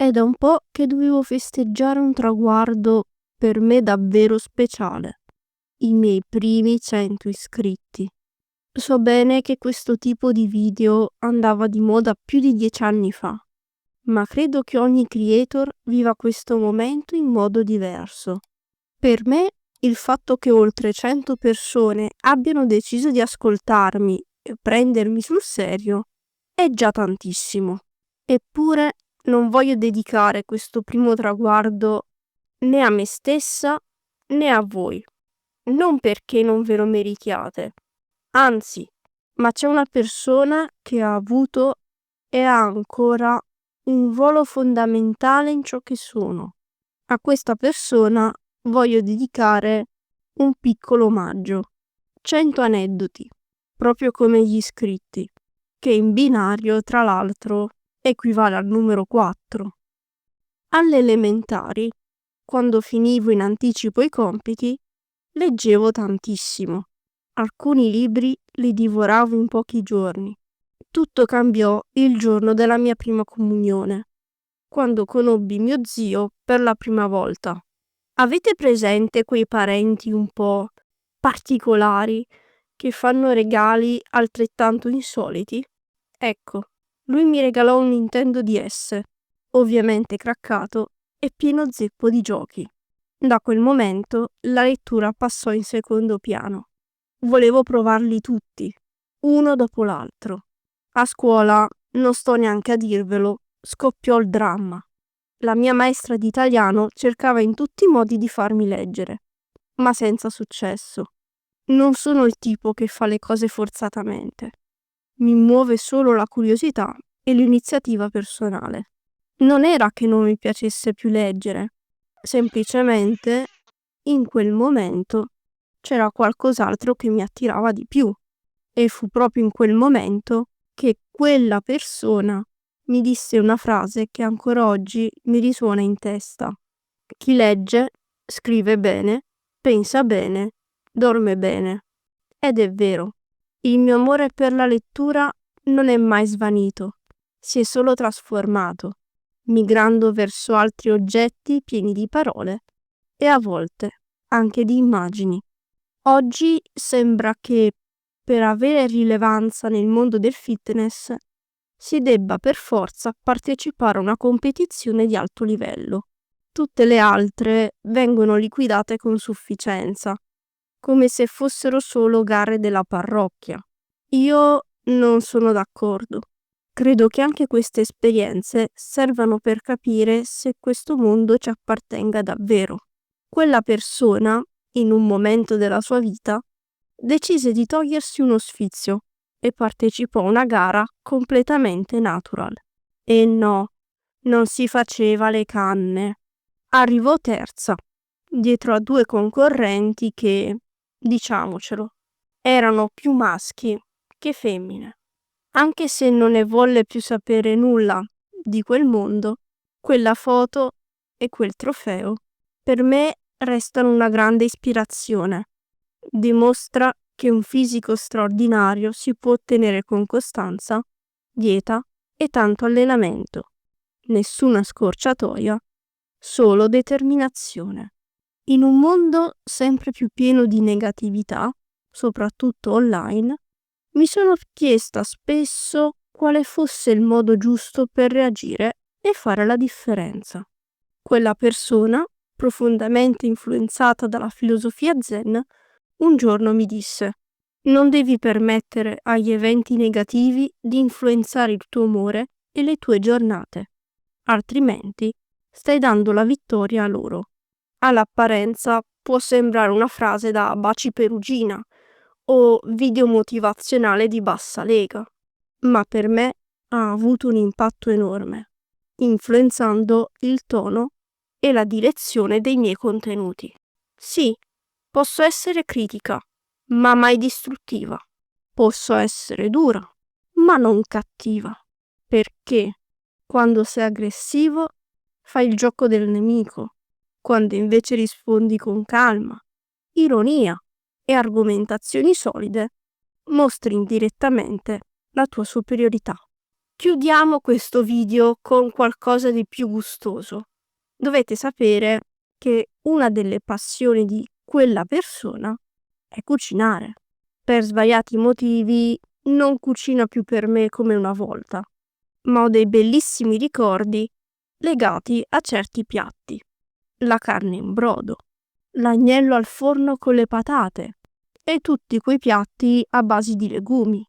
È da un po' che dovevo festeggiare un traguardo per me davvero speciale. I miei primi 100 iscritti. So bene che questo tipo di video andava di moda più di 10 anni fa, ma credo che ogni creator viva questo momento in modo diverso. Per me, il fatto che oltre 100 persone abbiano deciso di ascoltarmi e prendermi sul serio è già tantissimo. Eppure non voglio dedicare questo primo traguardo né a me stessa né a voi. Non perché non ve lo meritiate, anzi, ma c'è una persona che ha avuto e ha ancora un ruolo fondamentale in ciò che sono. A questa persona voglio dedicare un piccolo omaggio. 100 aneddoti, proprio come gli iscritti, che in binario, tra l'altro, equivale al numero 4. Alle elementari, quando finivo in anticipo i compiti, leggevo tantissimo. Alcuni libri li divoravo in pochi giorni. Tutto cambiò il giorno della mia prima comunione, quando conobbi mio zio per la prima volta. Avete presente quei parenti un po' particolari che fanno regali altrettanto insoliti? Ecco, lui mi regalò un Nintendo DS, ovviamente craccato e pieno zeppo di giochi. Da quel momento la lettura passò in secondo piano. Volevo provarli tutti, uno dopo l'altro. A scuola, non sto neanche a dirvelo, scoppiò il dramma. La mia maestra di italiano cercava in tutti i modi di farmi leggere, ma senza successo. Non sono il tipo che fa le cose forzatamente. Mi muove solo la curiosità e l'iniziativa personale. Non era che non mi piacesse più leggere, semplicemente in quel momento c'era qualcos'altro che mi attirava di più e fu proprio in quel momento che quella persona mi disse una frase che ancora oggi mi risuona in testa. Chi legge, scrive bene, pensa bene, dorme bene. Ed è vero, il mio amore per la lettura non è mai svanito, si è solo trasformato, migrando verso altri oggetti pieni di parole e a volte anche di immagini. Oggi sembra che per avere rilevanza nel mondo del fitness si debba per forza partecipare a una competizione di alto livello. Tutte le altre vengono liquidate con sufficienza, come se fossero solo gare della parrocchia. Io non sono d'accordo. Credo che anche queste esperienze servano per capire se questo mondo ci appartenga davvero. Quella persona, in un momento della sua vita, decise di togliersi uno sfizio e partecipò a una gara completamente natural. E no, non si faceva le canne. Arrivò terza, dietro a 2 concorrenti che, diciamocelo, erano più maschi che femmine. Anche se non ne volle più sapere nulla di quel mondo, quella foto e quel trofeo per me restano una grande ispirazione. Dimostra che un fisico straordinario si può ottenere con costanza, dieta e tanto allenamento. Nessuna scorciatoia, solo determinazione. In un mondo sempre più pieno di negatività, soprattutto online, mi sono chiesta spesso quale fosse il modo giusto per reagire e fare la differenza. Quella persona, profondamente influenzata dalla filosofia Zen, un giorno mi disse: non devi permettere agli eventi negativi di influenzare il tuo umore e le tue giornate, altrimenti stai dando la vittoria a loro. All'apparenza può sembrare una frase da baci perugina o video motivazionale di bassa lega, ma per me ha avuto un impatto enorme, influenzando il tono e la direzione dei miei contenuti. Sì, posso essere critica, ma mai distruttiva. Posso essere dura, ma non cattiva. Perché quando sei aggressivo fai il gioco del nemico, quando invece rispondi con calma, ironia e argomentazioni solide, mostri indirettamente la tua superiorità. Chiudiamo questo video con qualcosa di più gustoso. Dovete sapere che una delle passioni di quella persona è cucinare. Per svariati motivi non cucina più per me come una volta, ma ho dei bellissimi ricordi legati a certi piatti. La carne in brodo, l'agnello al forno con le patate e tutti quei piatti a base di legumi,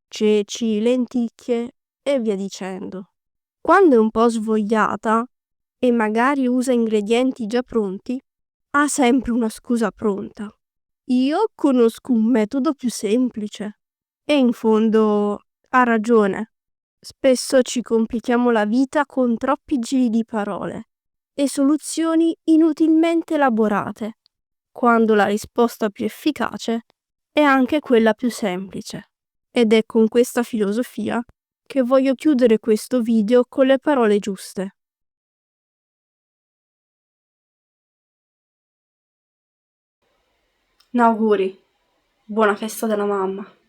ceci, lenticchie e via dicendo. Quando è un po' svogliata e magari usa ingredienti già pronti, ha sempre una scusa pronta. Io conosco un metodo più semplice e in fondo ha ragione. Spesso ci complichiamo la vita con troppi giri di parole e soluzioni inutilmente elaborate, quando la risposta più efficace è anche quella più semplice. Ed è con questa filosofia che voglio chiudere questo video con le parole giuste. Auguri, buona festa della mamma.